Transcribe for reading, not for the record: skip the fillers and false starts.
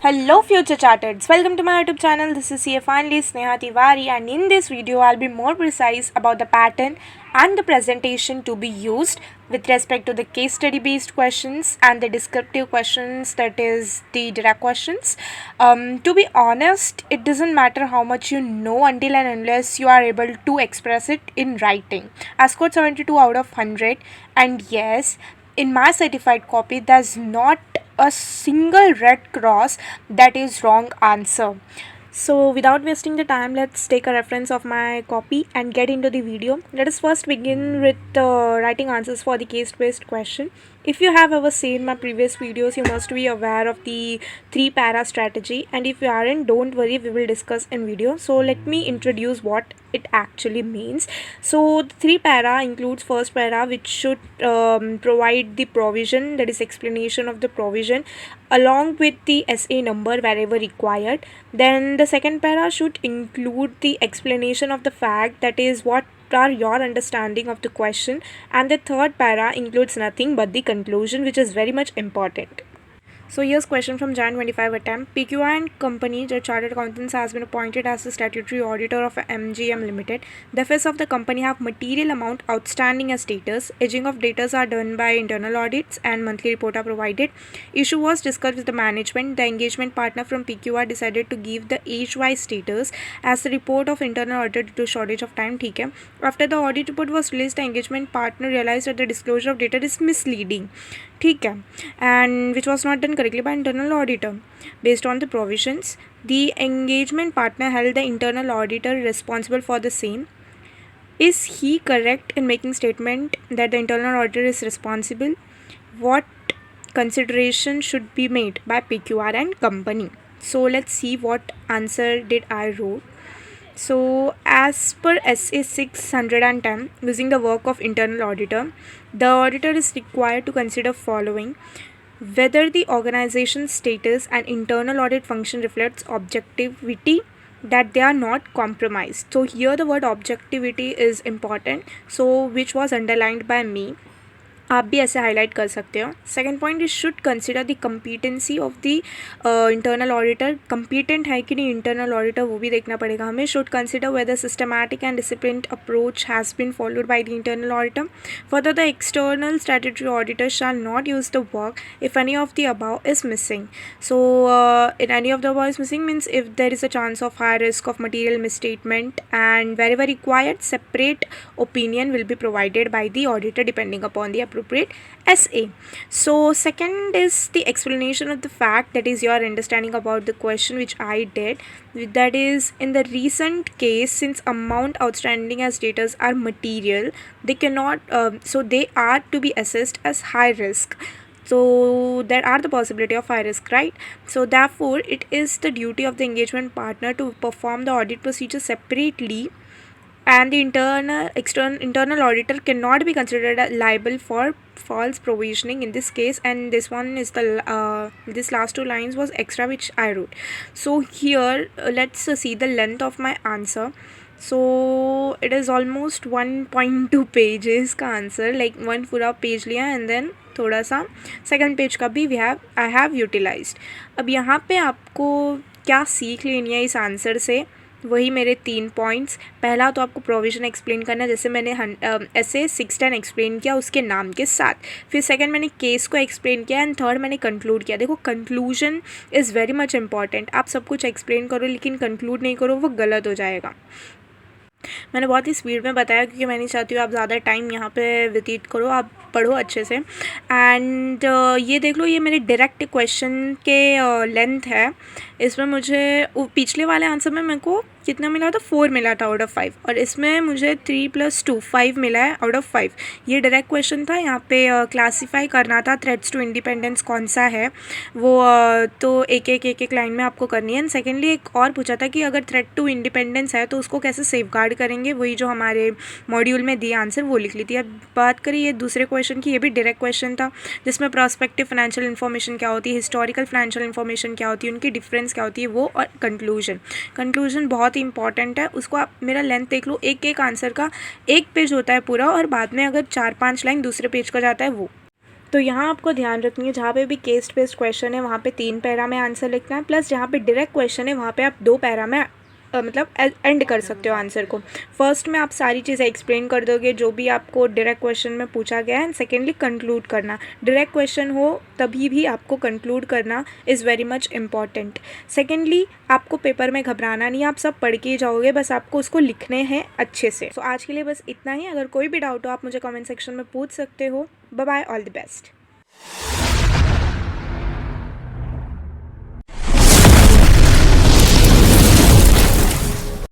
Hello future chartereds, welcome to my YouTube channel. This is CA finally Sneha Tiwari, and in this video I'll be more precise about the pattern and the presentation to be used with respect to the case study based questions and the descriptive questions, that is the direct questions. To be honest, it doesn't matter how much you know until and unless you are able to express it in writing. I scored 72 out of 100, and yes, in my certified copy there's not a single red cross that is wrong answer. So without wasting the time, let's take a reference of my copy and get into the video. Let us first begin with writing answers for the case based question. If you have ever seen my previous videos, you must be aware of the 3 para strategy, and if you aren't, don't worry, we will discuss in video. So let me introduce what it actually means. So the 3 para includes first para, which should provide the provision, that is explanation of the provision along with the SA number wherever required. Then the second para should include the explanation of the fact, that is what are your understanding of the question, and the third para includes nothing but the conclusion, which is very much important. So here's question from Jan 25 attempt. PQI and Company, the Chartered Accountants, has been appointed as the statutory auditor of MGM Limited. The affairs of the company have material amount outstanding as status. Aging of debtors are done by internal audits and monthly report are provided. Issue was discussed with the management. The engagement partner from PQI decided to give the age-wise status as the report of internal audit due to shortage of time. ठीक है. After the audit report was released, the engagement partner realized that the disclosure of data is misleading. ठीक है, and which was not done correctly by internal auditor. Based on the provisions, the engagement partner held the internal auditor responsible for the same. Is he correct in making statement that the internal auditor is responsible? What consideration should be made by PQR and company? So let's see what answer did I wrote. So as per SA 610, using the work of internal auditor, the auditor is required to consider following: whether the organization's status and internal audit function reflects objectivity, that they are not compromised. So here the word objectivity is important, so which was underlined by me. आप भी ऐसे highlight कर सकते हो. Second point is should consider the competency of the internal auditor. Competent है कि नहीं internal auditor, वो भी देखना पड़ेगा हमें. Should consider whether systematic and disciplined approach has been followed by the internal auditor. Further the external statutory auditor shall not use the work if any of the above is missing. So in any of the above is missing means if there is a chance of high risk of material misstatement, and wherever required, separate opinion will be provided by the auditor depending upon the appropriate SA. So second is the explanation of the fact, that is your understanding about the question, which I did. That is, in the recent case, since amount outstanding as debtors are material, they cannot so they are to be assessed as high risk. So there are the possibility of high risk, right? So therefore it is the duty of the engagement partner to perform the audit procedure separately, and the internal auditor cannot be considered liable for false provisioning in this case. And this one is the this last 2 lines was extra which I wrote. So here let's see the length of my answer. So it is almost 1.2 pages का answer, like 1 पूरा page लिया and then थोड़ा सा second page का भी I have utilised. अब यहाँ पे आपको क्या सीख लेनी है इस आंसर से, वही मेरे 3 पॉइंट्स. पहला तो आपको प्रोविज़न एक्सप्लेन करना, जैसे मैंने ऐसे 610 एक्सप्लेन किया उसके नाम के साथ. फिर सेकंड मैंने केस को एक्सप्लेन किया, एंड थर्ड मैंने कंक्लूड किया. देखो conclusion is very much important. आप सब कुछ एक्सप्लेन करो लेकिन कंक्लूड नहीं करो, वो गलत हो जाएगा. मैंने बहुत ही स्पीड में बताया क्योंकि मैं नहीं चाहती हूँ आप ज़्यादा टाइम यहाँ पे व्यतीत करो, आप पढ़ो अच्छे से. एंड ये देख लो, ये मेरे डायरेक्ट क्वेश्चन के लेंथ है. इसमें मुझे पिछले वाले आंसर में मेरे को कितना मिला था, 4 मिला था आउट ऑफ 5, और इसमें मुझे 3 + 2 5 मिला है आउट ऑफ 5. ये डायरेक्ट क्वेश्चन था. यहाँ पे क्लासीफाई करना था थ्रेट्स टू इंडिपेंडेंस कौन सा है वो, तो एक लाइन में आपको करनी है. एंड सेकेंडली एक और पूछा था कि अगर थ्रेट टू इंडिपेंडेंस है तो उसको कैसे सेफ गार्ड करेंगे, वही जो हमारे मॉड्यूल में दिया आंसर वो लिख ली थी. अब बात करें ये दूसरे क्वेश्चन की, ये भी डायरेक्ट क्वेश्चन था जिसमें प्रोस्पेक्टिव फाइनेंशियल इन्फॉर्मेशन क्या होती है, हिस्टोरिकल फाइनेंशियल इन्फॉर्मेशन क्या होती है, उनकी डिफरेंस क्या होती है वो, और कंक्लूजन बहुत ही इंपॉर्टेंट है. उसको आप मेरा लेंथ देख लो, एक आंसर का 1 पेज होता है पूरा, और बाद में अगर 4-5 लाइन दूसरे पेज का जाता है वो. तो यहाँ आपको ध्यान रखनी है, जहाँ पे भी केस बेस्ड क्वेश्चन है वहाँ पे 3 पैरा में आंसर लिखना है, प्लस जहाँ पे डायरेक्ट क्वेश्चन है वहाँ पे आप 2 पैरा में मतलब एंड कर सकते हो आंसर को। फर्स्ट में आप सारी चीज़ें एक्सप्लेन कर दोगे जो भी आपको डायरेक्ट क्वेश्चन में पूछा गया है, एंड सेकेंडली कंक्लूड करना। डायरेक्ट क्वेश्चन हो तभी भी आपको कंक्लूड करना is very much important. Secondly आपको पेपर में घबराना नहीं है, आप सब पढ़ के ही जाओगे, बस आपको उसको लिखने हैं अच्छे से। तो आज के लिए बस इतना ही। अगर कोई भी डाउट हो आप मुझे कमेंट सेक्शन में पूछ सकते हो। Bye bye, all the best.